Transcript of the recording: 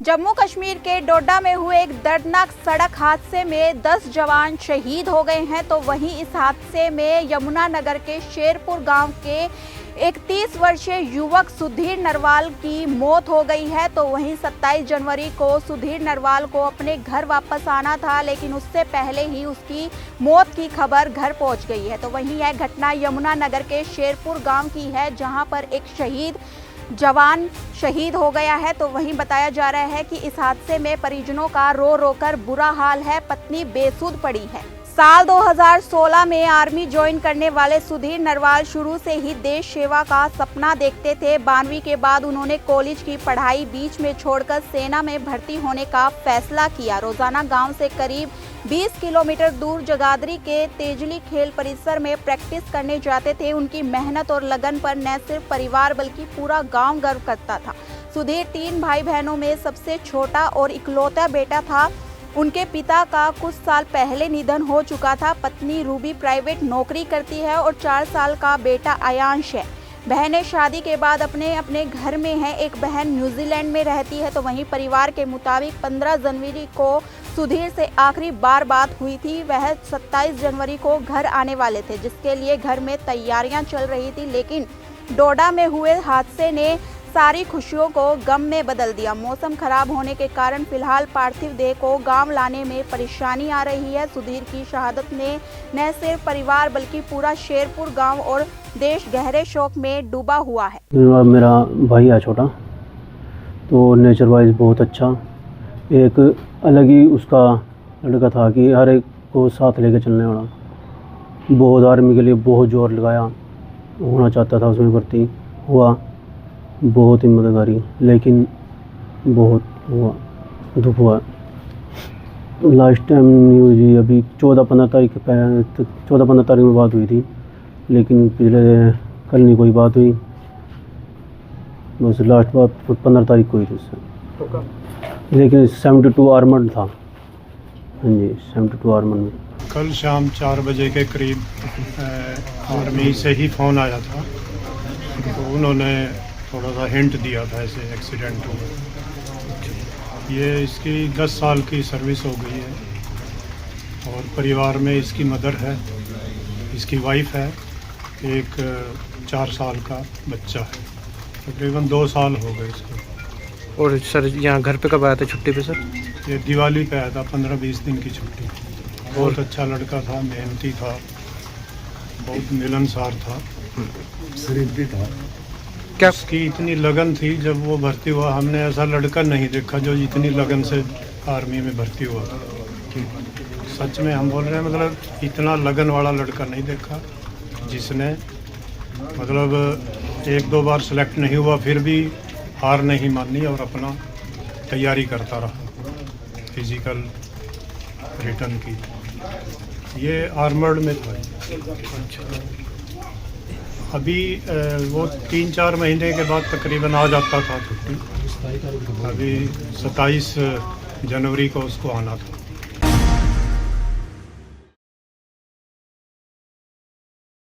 जम्मू कश्मीर के डोडा में हुए एक दर्दनाक सड़क हादसे में 10 जवान शहीद हो गए हैं, तो वहीं इस हादसे में यमुनानगर के शेरपुर गांव के 31 वर्षीय युवक सुधीर नरवाल की मौत हो गई है। तो वहीं 27 जनवरी को सुधीर नरवाल को अपने घर वापस आना था, लेकिन उससे पहले ही उसकी मौत की खबर घर पहुंच गई है। तो वहीं यह घटना यमुनानगर के शेरपुर गांव की है, जहां पर एक जवान शहीद हो गया है। तो वहीं बताया जा रहा है कि इस हादसे में परिजनों का रो रो कर बुरा हाल है, पत्नी बेसुध पड़ी है। साल 2016 में आर्मी ज्वाइन करने वाले सुधीर नरवाल शुरू से ही देश सेवा का सपना देखते थे। 12वीं के बाद उन्होंने कॉलेज की पढ़ाई बीच में छोड़कर सेना में भर्ती होने का फैसला किया। रोजाना गांव से करीब 20 किलोमीटर दूर जगाधरी के तेजली खेल परिसर में प्रैक्टिस करने जाते थे। उनकी मेहनत और लगन पर न सिर्फ परिवार बल्कि पूरा गाँव गर्व करता था। सुधीर 3 भाई बहनों में सबसे छोटा और इकलौता बेटा था। उनके पिता का कुछ साल पहले निधन हो चुका था। पत्नी रूबी प्राइवेट नौकरी करती है और 4 साल का बेटा आयांश है। बहनें शादी के बाद अपने घर में हैं। एक बहन न्यूजीलैंड में रहती है। तो वहीं परिवार के मुताबिक 15 जनवरी को सुधीर से आखिरी बार बात हुई थी। वह 27 जनवरी को घर आने वाले थे, जिसके लिए घर में तैयारियां चल रही थी, लेकिन डोडा में हुए हादसे ने सारी खुशियों को गम में बदल दिया। मौसम खराब होने के कारण फिलहाल पार्थिव देह को गांव लाने में परेशानी आ रही है। सुधीर की शहादत ने न सिर्फ परिवार बल्कि पूरा शेरपुर गांव और देश गहरे शोक में डूबा हुआ है। मेरा भाई है छोटा, तो नेचर वाइज बहुत अच्छा, एक अलग ही उसका लड़का था कि हर एक को साथ लेकर चलने वाला। बहुत आर्मी के लिए बहुत जोर लगाया, होना चाहता था, उसमें भर्ती हुआ, बहुत हिम्मतगारी, लेकिन बहुत हुआ दुख हुआ। लास्ट टाइम न्यूज़ ही अभी 14-15 तारीख में बात हुई थी, लेकिन पिछले कल नहीं कोई बात हुई, बस लास्ट बात 15 तारीख को हुई थी उससे। लेकिन 72 आर्मर्ड था। हाँ जी, 72 आर्मर्ड में। कल शाम 4 बजे के करीब आर्मी से ही फ़ोन आया था, तो उन्होंने थोड़ा सा हिंट दिया था ऐसे एक्सीडेंट हुआ। ये इसकी 10 साल की सर्विस हो गई है और परिवार में इसकी मदर है, इसकी वाइफ है, एक 4 साल का बच्चा है। तकरीबन 2 साल हो गए इसको। और सर यहाँ घर पे कब आया था छुट्टी पे सर? ये दिवाली पे आया था, 15-20 दिन की छुट्टी। बहुत अच्छा लड़का था, मेहनती था, बहुत मिलनसार था, शरीफ भी था। क्या उसकी इतनी लगन थी, जब वो भर्ती हुआ हमने ऐसा लड़का नहीं देखा जो इतनी लगन से आर्मी में भर्ती हुआ था। सच में हम बोल रहे हैं, मतलब इतना लगन वाला लड़का नहीं देखा, जिसने मतलब 1-2 बार सेलेक्ट नहीं हुआ फिर भी हार नहीं मानी और अपना तैयारी करता रहा फिजिकल रिटर्न की। ये आर्मर्ड में था। अभी वो 3-4 महीने के बाद तकरीबन आ जाता था छुट्टी। अभी 27 जनवरी को उसको आना था।